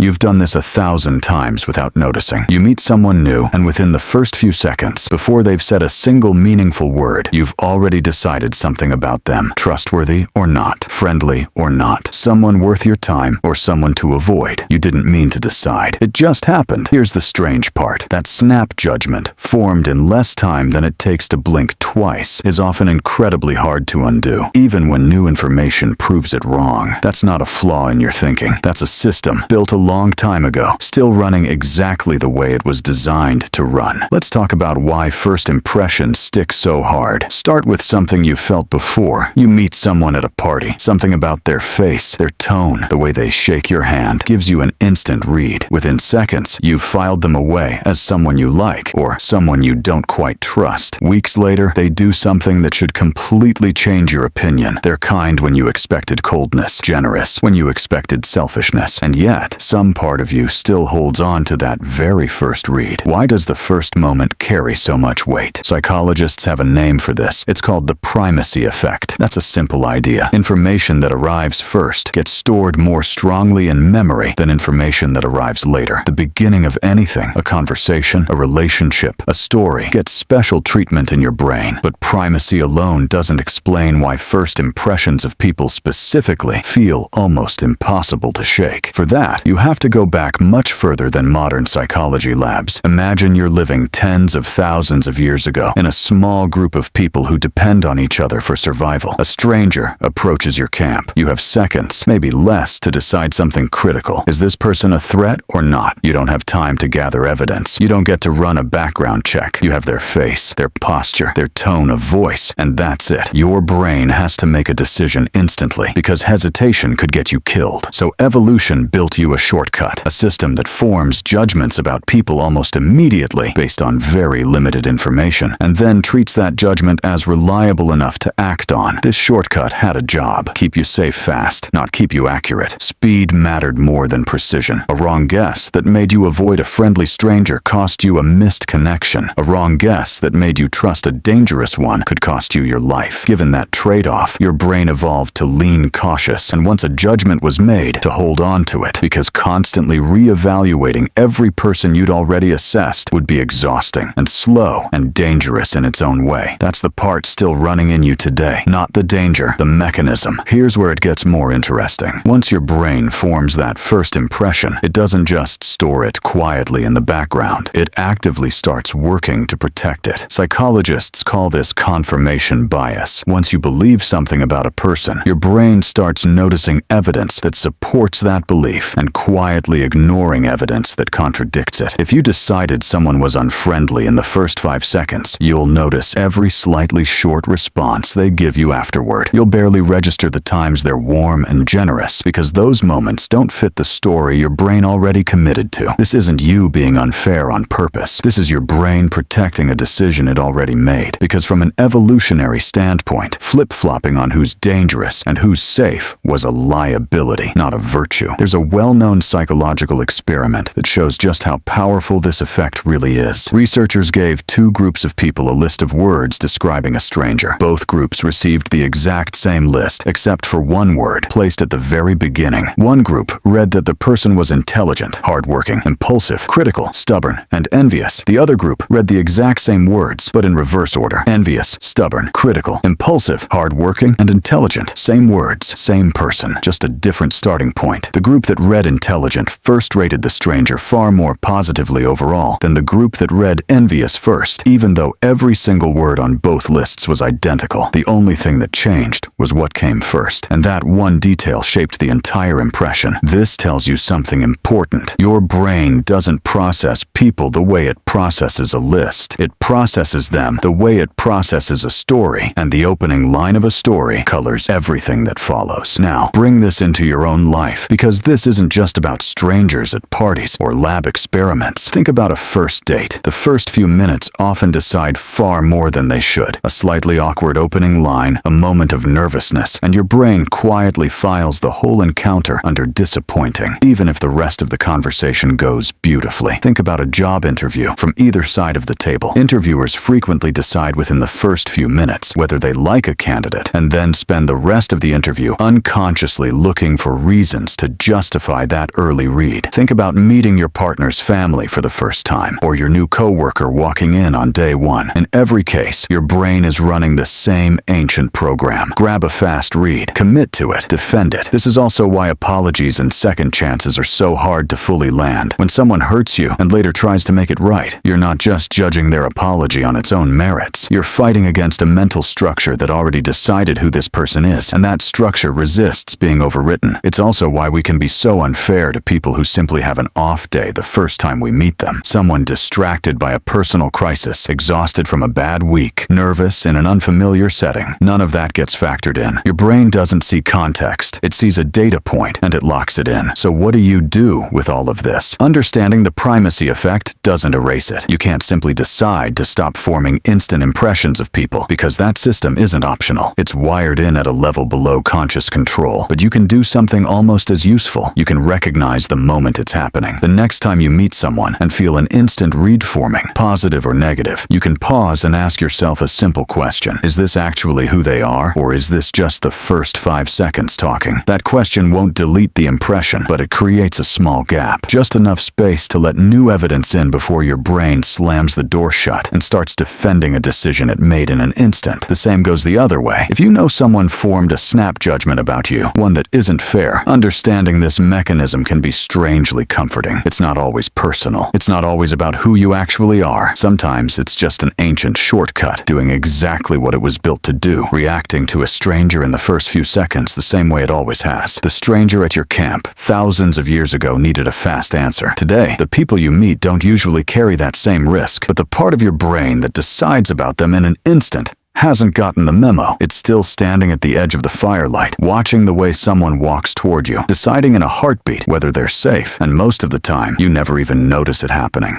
You've done this 1,000 times without noticing. You meet someone new, and within the first few seconds, before they've said a single meaningful word, you've already decided something about them. Trustworthy or not, friendly or not, someone worth your time or someone to avoid. You didn't mean to decide. It just happened. Here's the strange part. That snap judgment, formed in less time than it takes to blink twice, is often incredibly hard to undo, even when new information proves it wrong. That's not a flaw in your thinking. That's a system built a long time ago, still running exactly the way it was designed to run. Let's talk about why first impressions stick so hard. Start with something you felt before. You meet someone at a party. Something about their face, their tone, the way they shake your hand gives you an instant read. Within seconds, you've filed them away as someone you like or someone you don't quite trust. Weeks later, they do something that should completely change your opinion. They're kind when you expected coldness, generous when you expected selfishness, and yet some part of you still holds on to that very first read. Why does the first moment carry so much weight? Psychologists have a name for this. It's called the primacy effect. That's a simple idea. Information that arrives first gets stored more strongly in memory than information that arrives later. The beginning of anything, a conversation, a relationship, a story, gets special treatment in your brain. But primacy alone doesn't explain why first impressions of people specifically feel almost impossible to shake. For that, you have to go back much further than modern psychology labs. Imagine you're living tens of thousands of years ago in a small group of people who depend on each other for survival. A stranger approaches your camp. You have seconds, maybe less, to decide something critical. Is this person a threat or not? You don't have time to gather evidence. You don't get to run a background check. You have their face, their posture, their tone of voice, and that's it. Your brain has to make a decision instantly because hesitation could get you killed. So evolution built you a shortcut, a system that forms judgments about people almost immediately based on very limited information, and then treats that judgment as reliable enough to act on. This shortcut had a job: keep you safe fast, not keep you accurate. Speed mattered more than precision. A wrong guess that made you avoid a friendly stranger cost you a missed connection. A wrong guess that made you trust a dangerous one could cost you your life. Given that trade-off, your brain evolved to lean cautious, and once a judgment was made, to hold on to it, because constantly re-evaluating every person you'd already assessed would be exhausting and slow and dangerous in its own way. That's the part still running in you today, not the danger, the mechanism. Here's where it gets more interesting. Once your brain forms that first impression, it doesn't just store it quietly in the background. It actively starts working to protect it. Psychologists call this confirmation bias. Once you believe something about a person, your brain starts noticing evidence that supports that belief and quietly ignoring evidence that contradicts it. If you decided someone was unfriendly in the first 5 seconds, you'll notice every slightly short response they give you afterward. You'll barely register the times they're warm and generous, because those moments don't fit the story your brain already committed to. This isn't you being unfair on purpose. This is your brain protecting a decision it already made. Because from an evolutionary standpoint, flip-flopping on who's dangerous and who's safe was a liability, not a virtue. There's a well-known psychological experiment that shows just how powerful this effect really is. Researchers gave 2 groups of people a list of words describing a stranger. Both groups received the exact same list, except for one word placed at the very beginning. One group read that the person was intelligent, hardworking, impulsive, critical, stubborn, and envious. The other group read the exact same words, but in reverse order: envious, stubborn, critical, impulsive, hardworking, and intelligent. Same words, same person, just a different starting point. The group that read intelligent first rated the stranger far more positively overall than the group that read envious first, even though every single word on both lists was identical. The only thing that changed was what came first, and that one detail shaped the entire impression. This tells you something important. Your brain doesn't process people the way it processes a list. It processes them the way it processes a story, and the opening line of a story colors everything that follows. Now, bring this into your own life, because this isn't just about strangers at parties or lab experiments. Think about a first date. The first few minutes often decide far more than they should. A slightly awkward opening line, a moment of nervousness, and your brain quietly files the whole encounter under disappointing, even if the rest of the conversation conversation goes beautifully. Think about a job interview from either side of the table. Interviewers frequently decide within the first few minutes whether they like a candidate and then spend the rest of the interview unconsciously looking for reasons to justify that early read. Think about meeting your partner's family for the first time or your new coworker walking in on day one. In every case, your brain is running the same ancient program. Grab a fast read, commit to it, defend it. This is also why apologies and second chances are so hard to fully land. When someone hurts you and later tries to make it right, you're not just judging their apology on its own merits. You're fighting against a mental structure that already decided who this person is, and that structure resists being overwritten. It's also why we can be so unfair to people who simply have an off day the first time we meet them. Someone distracted by a personal crisis, exhausted from a bad week, nervous in an unfamiliar setting. None of that gets factored in. Your brain doesn't see context. It sees a data point and it locks it in. So what do you do with all of this? Understanding the primacy effect doesn't erase it. You can't simply decide to stop forming instant impressions of people because that system isn't optional. It's wired in at a level below conscious control. But you can do something almost as useful. You can recognize the moment it's happening. The next time you meet someone and feel an instant read forming, positive or negative, you can pause and ask yourself a simple question. Is this actually who they are, or is this just the first 5 seconds talking? That question won't delete the impression, but it creates a small gap. Just enough space to let new evidence in before your brain slams the door shut and starts defending a decision it made in an instant. The same goes the other way. If you know someone formed a snap judgment about you, one that isn't fair, understanding this mechanism can be strangely comforting. It's not always personal. It's not always about who you actually are. Sometimes it's just an ancient shortcut, doing exactly what it was built to do, reacting to a stranger in the first few seconds the same way it always has. The stranger at your camp thousands of years ago needed a fast answer. Today, the people you meet don't usually carry that same risk, but the part of your brain that decides about them in an instant hasn't gotten the memo. It's still standing at the edge of the firelight, watching the way someone walks toward you, deciding in a heartbeat whether they're safe, and most of the time, you never even notice it happening.